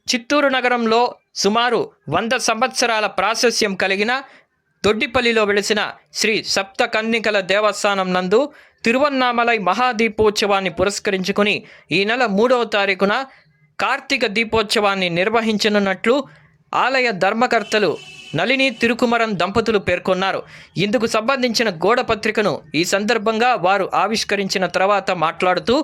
చిత్తూరు నగరంలో సుమారు 100 సంవత్సరాల ప్రాశస్త్యం కలిగిన దొడ్డిపల్లిలో వెలిసిన శ్రీ సప్త కన్నికల దేవస్థానం నందు తిరువన్నామలై మహాదీపోత్సవాన్ని పురస్కరించుకుని ఈ నెల 3వ తారీఖున కార్తీక దీపోత్సవాన్ని నిర్వహించనున్నట్లు ఆలయ ధర్మకర్తలు నళిని తిరుకుమరన్ దంపతులు పేర్కొన్నారు. ఇందుకు సంబంధించిన గోడ పత్రికను ఈ సందర్భంగా వారు ఆవిష్కరించిన తర్వాత మాట్లాడుతూ,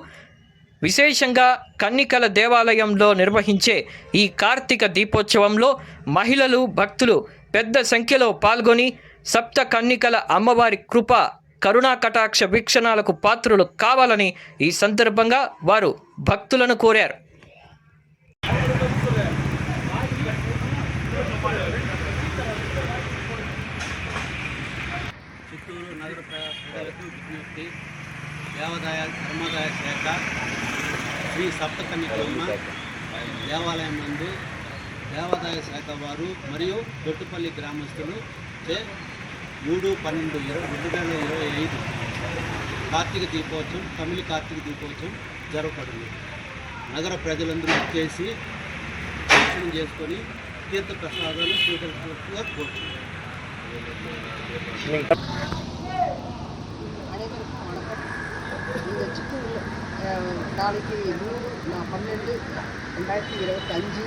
విశేషంగా కన్నికల దేవాలయంలో నిర్వహించే ఈ కార్తీక దీపోత్సవంలో మహిళలు భక్తులు పెద్ద సంఖ్యలో పాల్గొని సప్త కన్నికల అమ్మవారి కృప కరుణా కటాక్ష వీక్షణాలకు పాత్రులు కావాలని ఈ సందర్భంగా వారు భక్తులను కోరారు. చిత్తూరు నగర ప్రజలకు విజ్ఞప్తి. దేవాదాయ ధర్మాదాయ శాఖ శ్రీ సప్తకన్నికలమ్మ దేవాలయం నందు దేవాదాయ శాఖ వారు మరియు దొట్టుపల్లి గ్రామస్తులు 3/12/2025 కార్తీక దీపోత్సవం తమిళ కార్తీక దీపోత్సవం జరపబడింది. నగర ప్రజలందరూ వచ్చేసి దర్శనం చేసుకొని తీర్థ ప్రసాదాలు స్వీకరించగా కోరుతున్నారు. இந்த சித்தூர் நாளைக்கு 3/12/2025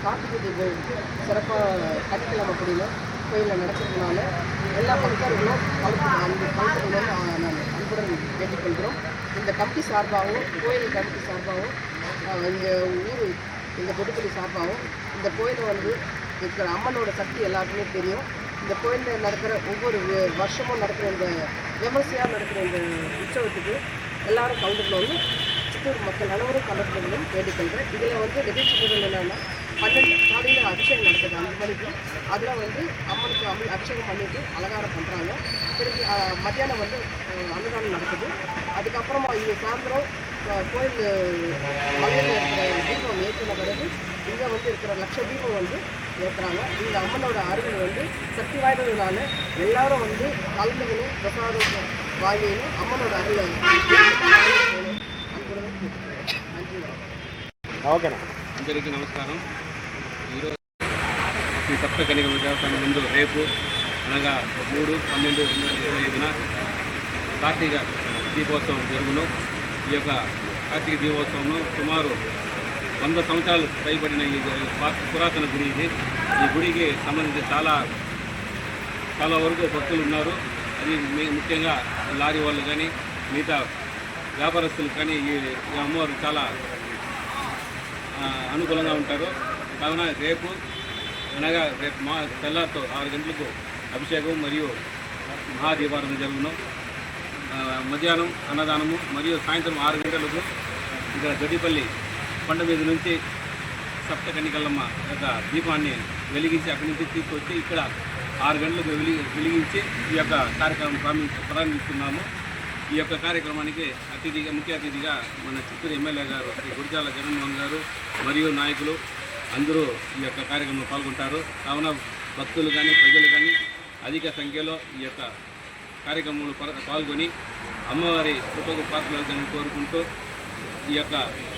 கார்த்திகை தீபம் சிறப்பாக கன்னிக்கிழமை அப்படின்னும் கோயிலில் நடக்கிறதுனால எல்லா பக்தர்களும் கலந்துக்கணும்னு நான் அன்புடன் கேட்டுக்கொள்கிறோம். இந்த கமிட்டி சார்பாகவும் கோயில் கமிட்டி சார்பாகவும் எங்கள் ஊர் எங்கள் தொட்டுப்பள்ளி சார்பாகவும் இந்த கோயிலை இருக்கிற அம்மனோட சக்தி எல்லாருக்குமே தெரியும். இந்த கோயிலில் நடக்கிற ஒவ்வொரு வருஷமும் நடக்கிற இந்த விமர்சையாக நடக்கிற இந்த உற்சவத்துக்கு எல்லாரும் கலந்துக்கணும்னு சித்தூர் மக்கள் அனைவரும் கலந்துக்கணும்னு கேட்டுக்கொள்கிறேன். இதில் நிகழ்ச்சி பொருள் என்னென்னா 12 காலையில் அபிஷேகம் நடக்குது 5 மணிக்கு. அதில் அம்மனுக்கு அபிஷேகம் பண்ணிவிட்டு அலங்காரம் பண்ணுறாங்க. திருப்பி மத்தியானம் அன்னதானம் நடக்குது. அதுக்கப்புறமா இது சாயந்தரம் கோயில் மலையில் இருக்கிற தீபம் ஏற்றின பிறகு இங்கே இருக்கிற லட்ச தீபம் ஏற்றுறாங்க. இந்த அம்மனோட அருள் சக்தி வாய்ந்ததுனால எல்லாரும் கலந்துக்கணும், பிரசாதம் வாங்கிக்கணும், அம்மனோட அருளை நன்றி. ఓకేనా అందరికీ నమస్కారం. ఈరోజు శ్రీ సప్త కన్నికల దేవస్థానం ముందు రేపు అనగా 3/12/2025 కార్తీక దీపోత్సవం జరుగును. ఈ యొక్క కార్తీక దీపోత్సవంలో సుమారు 100 సంవత్సరాలు పైబడిన ఈ పురాతన గుడి ఇది. ఈ గుడికి సంబంధించి చాలా వరకు భక్తులు ఉన్నారు. అది ముఖ్యంగా లారీ వాళ్ళు కానీ మిగతా వ్యాపారస్తులు కానీ ఈ అమ్మవారు చాలా అనుకూలంగా ఉంటారు. కావున రేపు అనగా రేపు తెల్లారితో 6 గంటలకు అభిషేకం మరియు మహాదీపారాధన జరుగును. మధ్యాహ్నం అన్నదానము మరియు సాయంత్రం 6 గంటలకు ఇక్కడ దొడ్డిపల్లి కొండ మీద నుంచి సప్త కన్నికలమ్మ యొక్క దీపాన్ని వెలిగించి అక్కడి నుంచి తీసుకొచ్చి ఇక్కడ 6 గంటలకు వెలిగించి ఈ యొక్క కార్యక్రమం ప్రారంభిస్తున్నాము. ఈ యొక్క కార్యక్రమానికి ముఖ్య అతిథిగా మన చిత్తూరు ఎమ్మెల్యే గారు శ్రీ గుడిజాల జగన్మోహన్ గారు మరియు నాయకులు అందరూ ఈ యొక్క కార్యక్రమంలో పాల్గొంటారు. కావున భక్తులు కానీ ప్రజలు కానీ అధిక సంఖ్యలో ఈ యొక్క కార్యక్రమంలో పాల్గొని అమ్మవారి కృపకు పాత్రలను కోరుకుంటూ ఈ యొక్క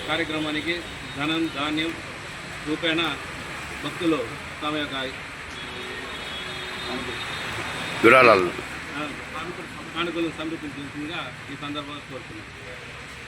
కార్యక్రమానికి ధనం ధాన్యం రూపేణ భక్తులు తమ యొక్క కానుకలు సమర్పించాల్సిందిగా ఈ సందర్భంగా కోరుతున్నాను.